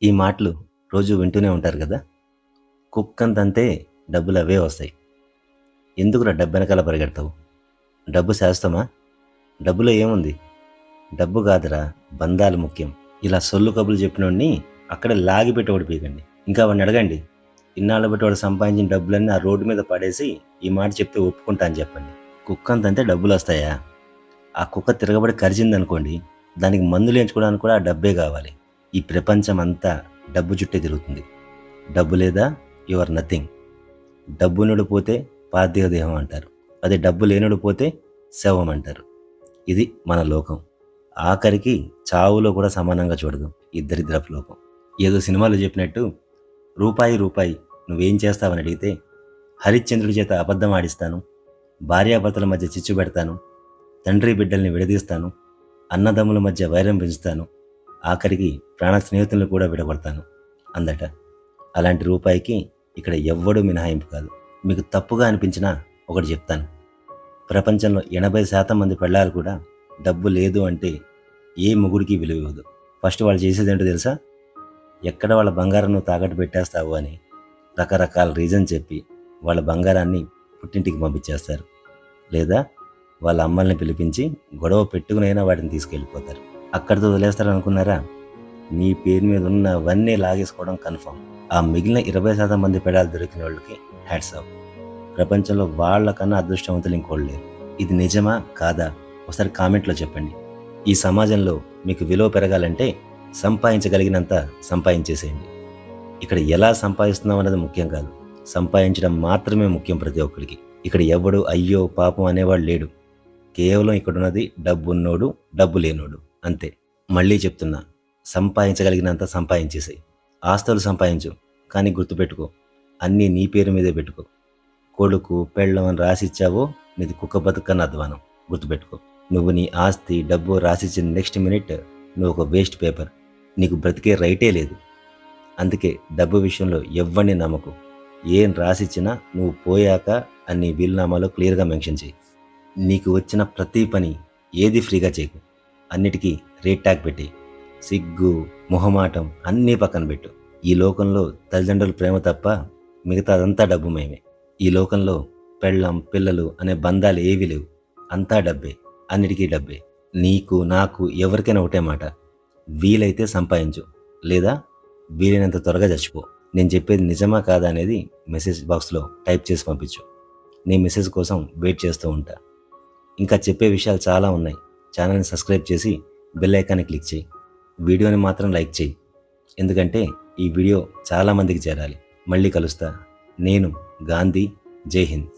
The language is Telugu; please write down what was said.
ఈ మాటలు రోజు వింటూనే ఉంటారు కదా! కుక్కంతంతే డబ్బులవే వస్తాయి. ఎందుకురా డబ్బెనకాల పరిగెడతావు? డబ్బు శాశ్వతమా? డబ్బులో ఏముంది? డబ్బు కాదురా బంధాలు ముఖ్యం. ఇలా సొల్లు కబుర్లు చెప్పినోడిని అక్కడే లాగిపెట్టి ఓడిపీయకండి. ఇంకా వాడిని అడగండి. ఇన్నాళ్ళ బట్టి వాడు సంపాదించిన డబ్బులన్నీ ఆ రోడ్డు మీద పడేసి ఈ మాట చెప్తే ఒప్పుకుంటా అని చెప్పండి. కుక్కంతంతే డబ్బులొస్తాయా? ఆ కుక్క తిరగబడి కరిచిందనుకోండి, దానికి మందులేయించుకోవడానికి కూడా ఆ డబ్బే కావాలి. ఈ ప్రపంచం అంతా డబ్బు చుట్టే తిరుగుతుంది. డబ్బు లేదా యు ఆర్ నథింగ్. డబ్బున్నోడు పోతే పార్థివ దేహం అంటారు. అదే డబ్బు లేనోడు పోతే శవం అంటారు. ఇది మన లోకం. ఆఖరికి చావులో కూడా సమానంగా చూడదు ఈ దరిద్రపు లోకం. ఏదో సినిమాలో చెప్పినట్టు రూపాయి రూపాయి నువ్వేం చేస్తావని అడిగితే హరిశ్చంద్రుడి చేత అబద్ధం ఆడిస్తాను, భార్యాభర్తల మధ్య చిచ్చు పెడతాను, తండ్రి బిడ్డల్ని విడదీస్తాను, అన్నదమ్ముల మధ్య వైరం పెంచుతాను, ఆఖరికి ప్రాణ స్నేహితులను కూడా విడగొడతాను అందట. అలాంటి రూపాయికి ఇక్కడ ఎవ్వడూ మినహాయింపు కాదు. మీకు తప్పుగా అనిపించినా ఒకటి చెప్తాను. ప్రపంచంలో 80% మంది పెళ్ళాలు కూడా డబ్బు లేదు అంటే ఏ మొగుడికి విలువ ఇవ్వదు. ఫస్ట్ వాళ్ళు చేసేదేంటో తెలుసా? ఎక్కడ వాళ్ళ బంగారం నువ్వు తాకట్టు పెట్టేస్తావు అని రకరకాల రీజన్ చెప్పి వాళ్ళ బంగారాన్ని పుట్టింటికి పంపించేస్తారు. లేదా వాళ్ళ అమ్మల్ని పిలిపించి గొడవ పెట్టుకునైనా వాటిని తీసుకెళ్ళిపోతారు. అక్కడితో వదిలేస్తారు అనుకున్నారా? మీ పేరు మీద ఉన్నవన్నీ లాగేసుకోవడం కన్ఫర్మ్. ఆ మిగిలిన 20% మంది పెడాలు దొరికిన వాళ్ళకి హ్యాట్స్ ఆఫ్. ప్రపంచంలో వాళ్ళకన్నా అదృష్టవంతులు ఇంకోళ్ళు లేరు. ఇది నిజమా కాదా ఒకసారి కామెంట్లో చెప్పండి. ఈ సమాజంలో మీకు విలువ పెరగాలంటే సంపాదించగలిగినంత సంపాదించేసేయండి. ఇక్కడ ఎలా సంపాదిస్తున్నాం అన్నది ముఖ్యం కాదు, సంపాదించడం మాత్రమే ముఖ్యం ప్రతి ఒక్కరికి. ఇక్కడ ఎవడు అయ్యో పాపం అనేవాడు లేడు. కేవలం ఇక్కడున్నది డబ్బున్నోడు, డబ్బు లేనోడు అంతే. మళ్ళీ చెప్తున్నా, సంపాదించగలిగినంత సంపాదించేసేయి. ఆస్తులు సంపాదించు, కానీ గుర్తుపెట్టుకో, అన్నీ నీ పేరు మీదే పెట్టుకో. కొడుకు పెళ్ళం అని రాసిచ్చావో నీది కుక్క బతుకన్న అధ్వానం. గుర్తుపెట్టుకో, నువ్వు నీ ఆస్తి డబ్బు రాసిచ్చిన నెక్స్ట్ మినిట్ నువ్వు ఒక వేస్ట్ పేపర్. నీకు బ్రతికే రైటే లేదు. అందుకే డబ్బు విషయంలో ఎవ్వరిని నమ్మకు. ఏం రాసిచ్చినా నువ్వు పోయాక అన్ని వీలునామాలో క్లియర్గా మెన్షన్ చేయి. నీకు వచ్చిన ప్రతి పని ఏది ఫ్రీగా చేయకు, అన్నిటికీ రేట్ ట్యాగ్ పెట్టి సిగ్గు మొహమాటం అన్నీ పక్కన పెట్టు. ఈ లోకంలో తల్లిదండ్రుల ప్రేమ తప్ప మిగతా అదంతా డబ్బు మేమే. ఈ లోకంలో పెళ్ళం పిల్లలు అనే బంధాలు ఏవీ లేవు. అంతా డబ్బే, అన్నిటికీ డబ్బే. నీకు నాకు ఎవరికైనా ఒకటే మాట, వీలైతే సంపాదించు, లేదా వీలైనంత త్వరగా చచ్చిపో. నేను చెప్పేది నిజమా కాదా అనేది మెసేజ్ బాక్స్లో టైప్ చేసి పంపించు. నీ మెసేజ్ కోసం వెయిట్ చేస్తూ ఉంటా. ఇంకా చెప్పే విషయాలు చాలా ఉన్నాయి. ఛానల్ని సబ్స్క్రైబ్ చేసి బెల్ ఐకాన్ని క్లిక్ చేయి. వీడియోని మాత్రం లైక్ చేయి, ఎందుకంటే ఈ వీడియో చాలామందికి చేరాలి. మళ్ళీ కలుస్తా. నేను గాంధీ. జై హింద్.